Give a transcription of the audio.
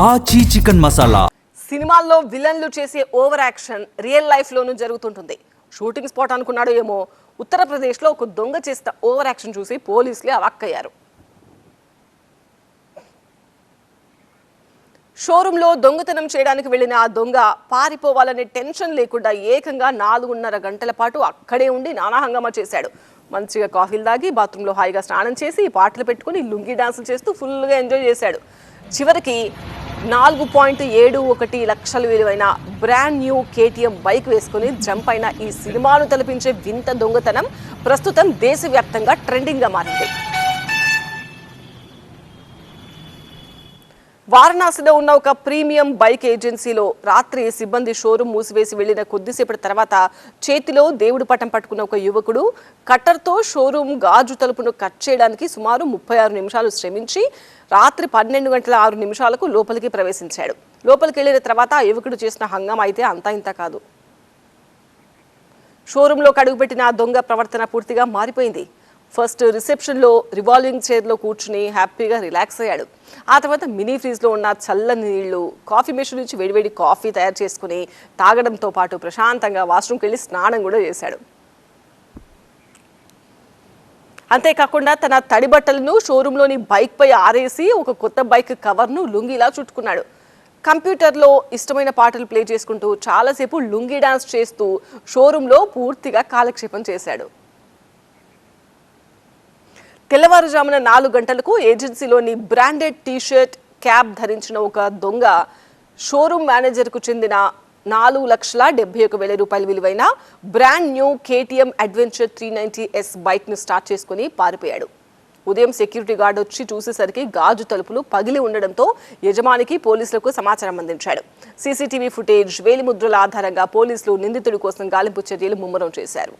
ఆచి చికెన్ మసాలా. సినిమాల్లో విలన్లు చేసే ఓవర్ యాక్షన్ రియల్ లైఫ్ లోనూ జరుగుతుంటుంది. షూటింగ్ స్పాట్ అనుకున్నాడో ఏమో, ఉత్తరప్రదేశ్లో ఒక దొంగ చేసిన ఓవర్ యాక్షన్ చూసి పోలీసులే అవాక్కయ్యారు. షోరూంలో దొంగతనం చేయడానికి వెళ్లిన ఆ దొంగ పారిపోవాలనే టెన్షన్ లేకుండా ఏకంగా 4.5 గంటల పాటు అక్కడే ఉండి నానా హంగామా చేశాడు. మంచిగా కాఫీలు తాగి బాత్రూంలో హాయిగా స్నానం చేసి పాటలు పెట్టుకుని లుంగీ డాన్సులు చేస్తూ ఫుల్గా ఎంజాయ్ చేశాడు. చివరికి 4.71 లక్షల విలువైన బ్రాండ్ న్యూ KTM బైక్ వేసుకుని జంప్ అయిన ఈ సినిమాను తలపించే వింత దొంగతనం ప్రస్తుతం దేశవ్యాప్తంగా ట్రెండింగ్గా మారింది. వారణాసిలో ఉన్న ఒక ప్రీమియం బైక్ ఏజెన్సీలో రాత్రి సిబ్బంది షోరూం మూసివేసి వెళ్లిన కొద్దిసేపటి తర్వాత చేతిలో దేవుడు పటం పట్టుకున్న ఒక యువకుడు కట్టర్తో షోరూం గాజు తలుపును కట్ చేయడానికి సుమారు 36 నిమిషాలు శ్రమించి రాత్రి 12:06 లోపలికి ప్రవేశించాడు. లోపలికి వెళ్లిన తర్వాత ఆ యువకుడు చేసిన హంగామా అయితే అంతా ఇంత కాదు. షోరూంలోకి అడుగుపెట్టిన ఆ దొంగ ప్రవర్తన పూర్తిగా మారిపోయింది. ఫస్ట్ రిసెప్షన్లో రివాల్వింగ్ చైర్లో కూర్చుని హ్యాపీగా రిలాక్స్ అయ్యాడు. ఆ తర్వాత మినీ ఫ్రీజ్లో ఉన్న చల్లని నీళ్లు, కాఫీ మెషిన్ నుంచి వేడివేడి కాఫీ తయారు చేసుకుని తాగడంతో పాటు ప్రశాంతంగా వాష్రూమ్కి వెళ్ళి స్నానం కూడా చేశాడు. అంతేకాకుండా తన తడి బట్టలను షోరూంలోని బైక్పై ఆరేసి ఒక కొత్త బైక్ కవర్ను లుంగిలా చుట్టుకున్నాడు. కంప్యూటర్లో ఇష్టమైన పాటలు ప్లే చేసుకుంటూ చాలాసేపు లుంగి డాన్స్ చేస్తూ షోరూంలో పూర్తిగా కాలక్షేపం చేశాడు. తెల్లవారుజామున 4 గంటలకు ఏజెన్సీలోని బ్రాండెడ్ టీషర్ట్, క్యాప్ ధరించిన ఒక దొంగ షోరూం మేనేజర్కు చెందిన 4,71,000 రూపాయల విలువైన brand new KTM adventure 390S బైక్ను స్టార్ట్ చేసుకుని పారిపోయాడు. ఉదయం సెక్యూరిటీ గార్డు వచ్చి చూసేసరికి గాజు తలుపులు పగిలి ఉండడంతో యజమానికి పోలీసులకు సమాచారం అందించాడు. CCTV ఫుటేజ్, వేలిముద్రల ఆధారంగా పోలీసులు నిందితుడి కోసం గాలింపు చర్యలు ముమ్మరం చేశారు.